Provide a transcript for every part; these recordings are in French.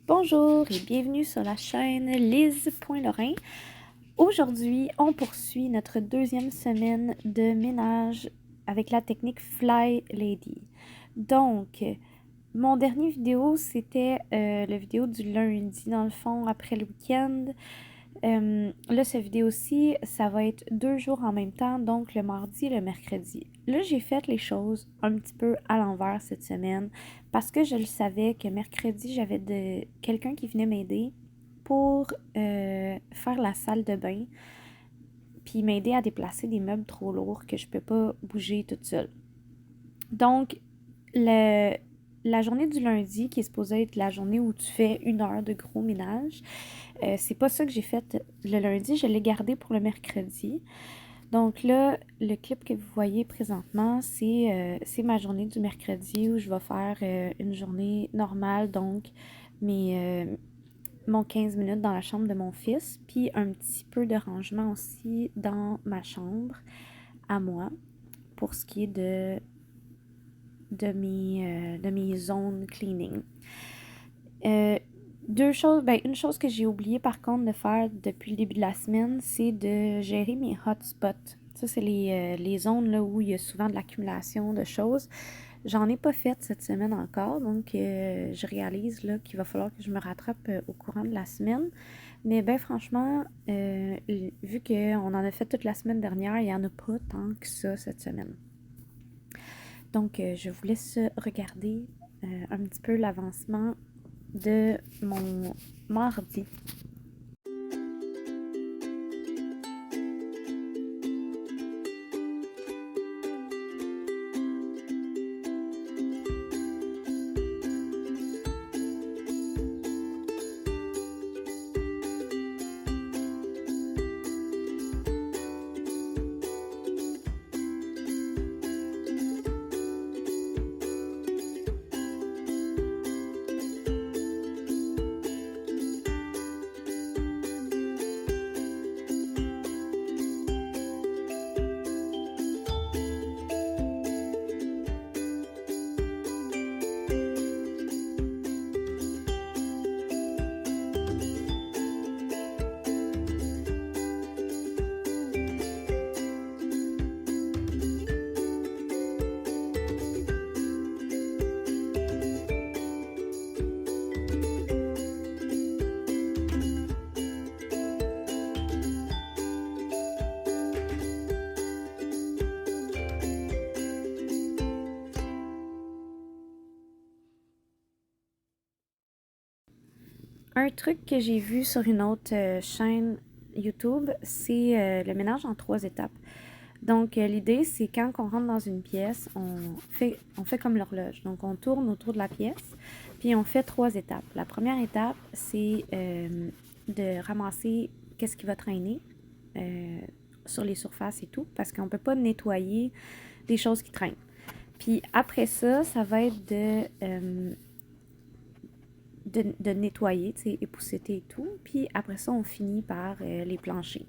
Bonjour et bienvenue sur la chaîne Liz.Lorrain. Aujourd'hui, on poursuit notre deuxième semaine de ménage avec la technique Fly Lady. Donc, mon dernier vidéo, c'était la vidéo du lundi, dans le fond, après le week-end. Là, cette vidéo-ci, ça va être 2 jours en même temps, donc le mardi et le mercredi. Là, j'ai fait les choses un petit peu à l'envers cette semaine parce que je le savais que mercredi, j'avais quelqu'un qui venait m'aider pour faire la salle de bain puis m'aider à déplacer des meubles trop lourds que je peux pas bouger toute seule. Donc, la journée du lundi, qui est supposée être la journée où tu fais 1 heure de gros ménage, c'est pas ça que j'ai fait le lundi, je l'ai gardé pour le mercredi. Donc là, le clip que vous voyez présentement, c'est ma journée du mercredi où je vais faire une journée normale, donc mon 15 minutes dans la chambre de mon fils, puis un petit peu de rangement aussi dans ma chambre à moi, pour ce qui est de mes zones cleaning. Une chose que j'ai oublié par contre de faire depuis le début de la semaine, c'est de gérer mes hotspots. Ça, c'est les zones là, où il y a souvent de l'accumulation de choses. J'en ai pas fait cette semaine encore, donc je réalise là, qu'il va falloir que je me rattrape au courant de la semaine. Mais ben franchement, vu qu'on en a fait toute la semaine dernière, il n'y en a pas tant que ça cette semaine. Donc, je vous laisse regarder un petit peu l'avancement de mon mardi. Un truc que j'ai vu sur une autre chaîne YouTube, c'est le ménage en 3 étapes. Donc, l'idée, c'est quand on rentre dans une pièce, on fait comme l'horloge. Donc, on tourne autour de la pièce, puis on fait 3 étapes. La première étape, c'est de ramasser qu'est-ce qui va traîner sur les surfaces et tout, parce qu'on ne peut pas nettoyer des choses qui traînent. Puis après ça, ça va être de nettoyer, tu sais, épousseter et tout. Puis après ça, on finit par les plancher.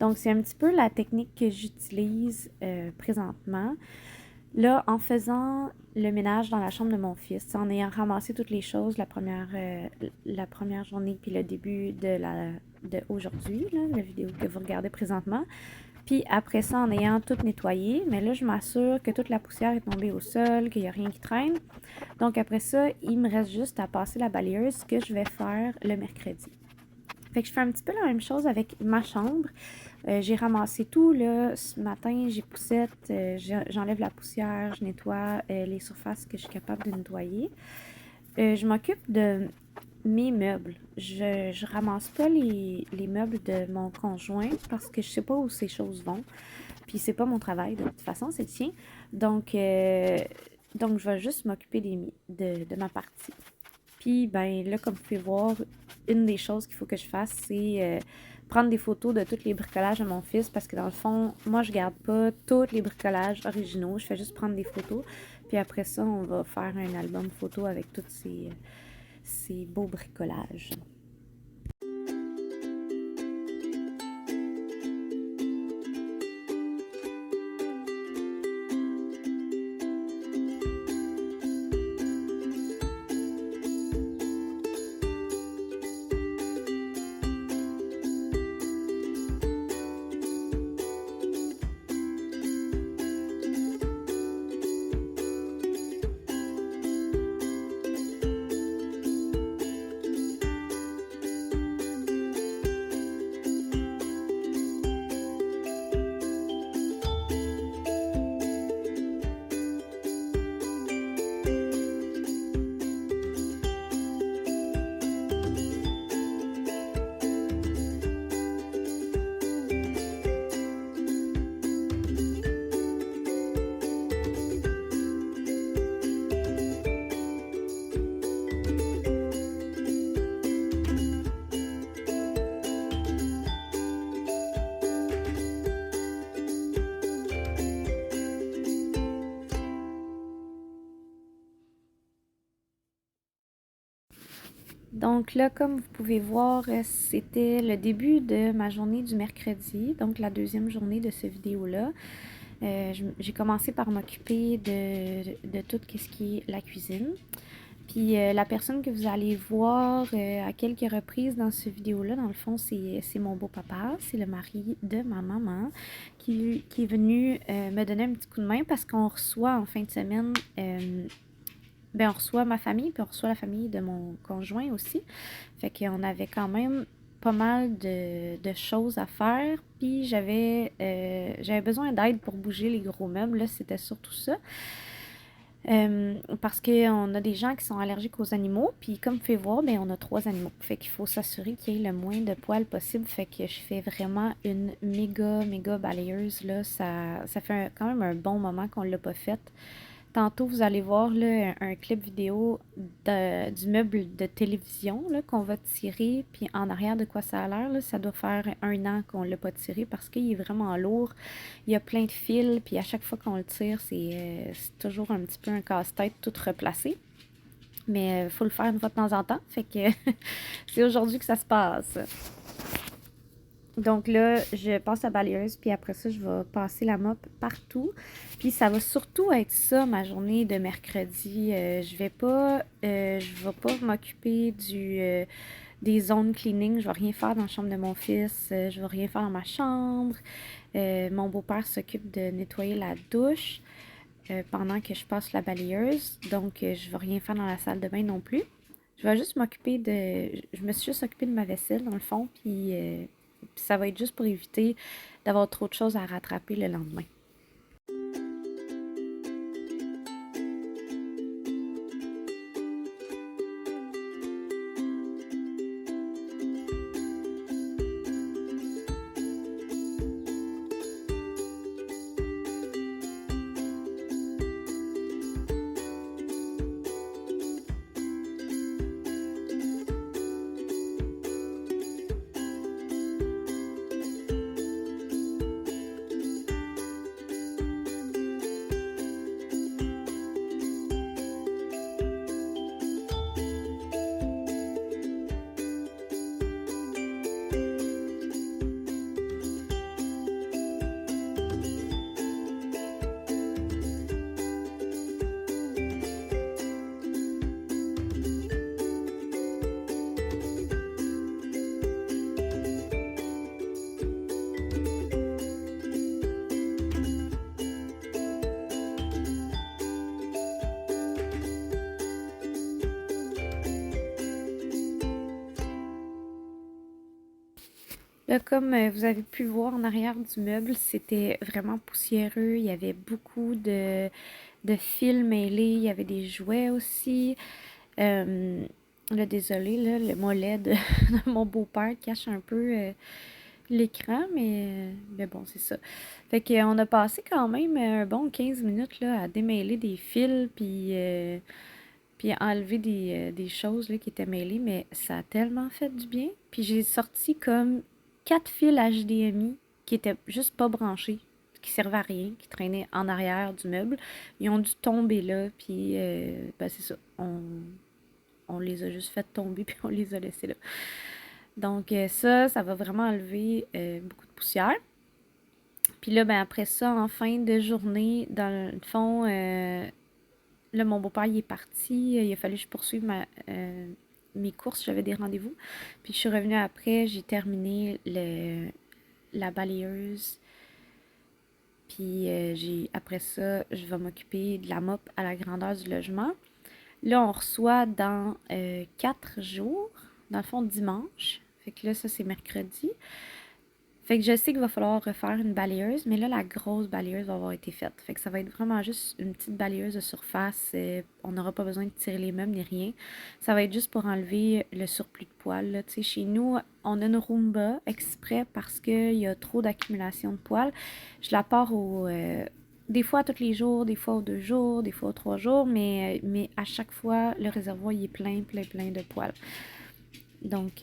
Donc, c'est un petit peu la technique que j'utilise présentement. Là, en faisant le ménage dans la chambre de mon fils, en ayant ramassé toutes les choses la première journée, puis le début de aujourd'hui, la vidéo que vous regardez présentement. Puis après ça, en ayant tout nettoyé, mais là, je m'assure que toute la poussière est tombée au sol, qu'il n'y a rien qui traîne. Donc après ça, il me reste juste à passer la balayeuse, ce que je vais faire le mercredi. Fait que je fais un petit peu la même chose avec ma chambre. J'ai ramassé tout, là, ce matin, j'ai poussette, j'enlève la poussière, je nettoie les surfaces que je suis capable de nettoyer. Je m'occupe de mes meubles. Je ramasse pas les meubles de mon conjoint parce que je sais pas où ces choses vont. Puis c'est pas mon travail, de toute façon, c'est le sien. Donc je vais juste m'occuper de ma partie. Puis, ben là, comme vous pouvez voir, une des choses qu'il faut que je fasse, c'est prendre des photos de tous les bricolages de mon fils parce que dans le fond, moi, je garde pas tous les bricolages originaux. Je fais juste prendre des photos. Puis après ça, on va faire un album photo avec tous ces beaux bricolages. Donc là, comme vous pouvez voir, c'était le début de ma journée du mercredi, donc la deuxième journée de cette vidéo-là. J'ai commencé par m'occuper de tout ce qui est la cuisine. Puis la personne que vous allez voir à quelques reprises dans cette vidéo-là, dans le fond, c'est mon beau-papa, c'est le mari de ma maman qui est venu me donner un petit coup de main parce qu'on reçoit en fin de semaine, on reçoit ma famille, puis on reçoit la famille de mon conjoint aussi. Fait qu'on avait quand même pas mal de choses à faire, puis j'avais besoin d'aide pour bouger les gros meubles, là, c'était surtout ça. Parce qu'on a des gens qui sont allergiques aux animaux, puis comme vous pouvez voir, ben, on a 3 animaux. Fait qu'il faut s'assurer qu'il y ait le moins de poils possible. Fait que je fais vraiment une méga balayeuse, là. Ça fait quand même un bon moment qu'on l'a pas faite. Tantôt, vous allez voir là, un clip vidéo du meuble de télévision là, qu'on va tirer. Puis en arrière de quoi ça a l'air, là, ça doit faire 1 an qu'on ne l'a pas tiré parce qu'il est vraiment lourd. Il y a plein de fils. Puis à chaque fois qu'on le tire, c'est toujours un petit peu un casse-tête tout replacé. Mais il faut le faire une fois de temps en temps. Fait que c'est aujourd'hui que ça se passe. Donc là, je passe la balayeuse, puis après ça, je vais passer la mop partout. Puis ça va surtout être ça, ma journée de mercredi. Je vais pas m'occuper des zones cleaning. Je vais rien faire dans la chambre de mon fils. Je vais rien faire dans ma chambre. Mon beau-père s'occupe de nettoyer la douche pendant que je passe la balayeuse. Donc, je vais rien faire dans la salle de bain non plus. Je vais juste m'occuper je me suis juste occupée de ma vaisselle, dans le fond, puis ça va être juste pour éviter d'avoir trop de choses à rattraper le lendemain. Là, comme vous avez pu voir en arrière du meuble, c'était vraiment poussiéreux. Il y avait beaucoup de fils mêlés. Il y avait des jouets aussi. Là, désolé, là, le mollet de, de mon beau-père cache un peu l'écran, mais bon, c'est ça. Fait qu'on a passé quand même un bon 15 minutes là, à démêler des fils, puis à enlever des choses là, qui étaient mêlées, mais ça a tellement fait du bien. Puis j'ai sorti comme 4 fils HDMI qui étaient juste pas branchés, qui servaient à rien, qui traînaient en arrière du meuble. Ils ont dû tomber là, puis ben c'est ça. On les a juste fait tomber, puis on les a laissés là. Donc ça va vraiment enlever beaucoup de poussière. Puis là, ben après ça, en fin de journée, dans le fond, là, mon beau-père, il est parti. Il a fallu que je poursuive mes courses. J'avais des rendez-vous. Puis je suis revenue après. J'ai terminé la balayeuse. Puis après ça, je vais m'occuper de la mop à la grandeur du logement. Là, on reçoit dans 4 jours. Dans le fond, dimanche. Fait que là, ça, c'est mercredi. Fait que je sais qu'il va falloir refaire une balayeuse, mais là, la grosse balayeuse va avoir été faite. Fait que ça va être vraiment juste une petite balayeuse de surface. On n'aura pas besoin de tirer les meubles ni rien. Ça va être juste pour enlever le surplus de poils, là. Tu sais, chez nous, on a une Roomba exprès parce qu'il y a trop d'accumulation de poils. Je la pars des fois tous les jours, des fois aux 2 jours, des fois aux 3 jours, mais à chaque fois, le réservoir il est plein de poils. Donc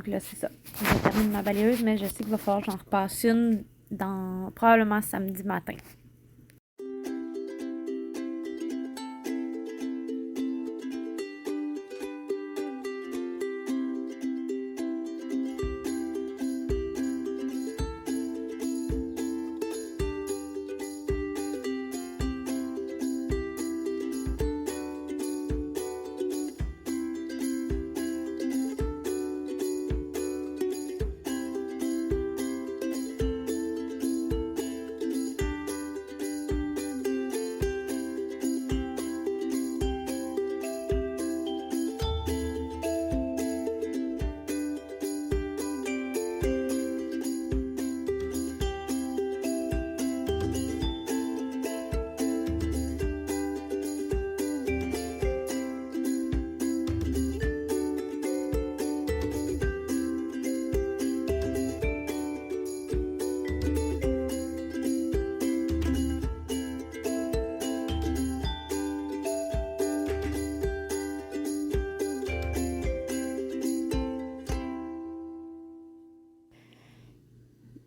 là, c'est ça. Je termine ma balayeuse, mais je sais qu'il va falloir que j'en repasse une probablement samedi matin.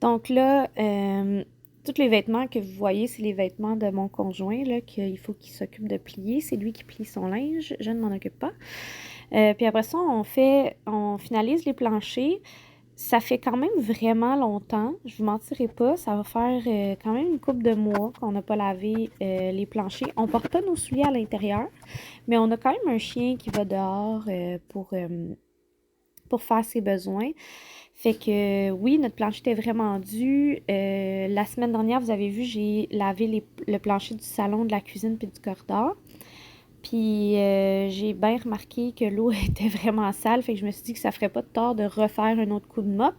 Donc là, tous les vêtements que vous voyez, c'est les vêtements de mon conjoint, là, qu'il faut qu'il s'occupe de plier. C'est lui qui plie son linge, je ne m'en occupe pas. Puis après ça, on finalise les planchers. Ça fait quand même vraiment longtemps, je vous mentirai pas, ça va faire quand même une couple de mois qu'on n'a pas lavé les planchers. On porte pas nos souliers à l'intérieur, mais on a quand même un chien qui va dehors pour faire ses besoins. Fait que oui, notre plancher était vraiment dû. La semaine dernière, vous avez vu, j'ai lavé le plancher du salon, de la cuisine puis du corridor. Puis j'ai bien remarqué que l'eau était vraiment sale, fait que je me suis dit que ça ferait pas de tort de refaire un autre coup de mop.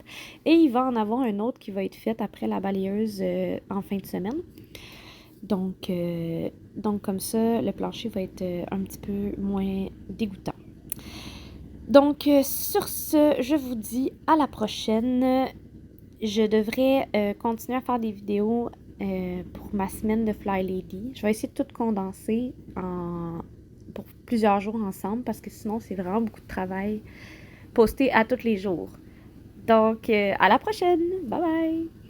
Et il va en avoir un autre qui va être fait après la balayeuse en fin de semaine. Donc comme ça, le plancher va être un petit peu moins dégoûtant. Donc sur ce, je vous dis à la prochaine. Je devrais continuer à faire des vidéos pour ma semaine de Fly Lady. Je vais essayer de tout condenser pour plusieurs jours ensemble parce que sinon, c'est vraiment beaucoup de travail posté à tous les jours. Donc, à la prochaine! Bye bye!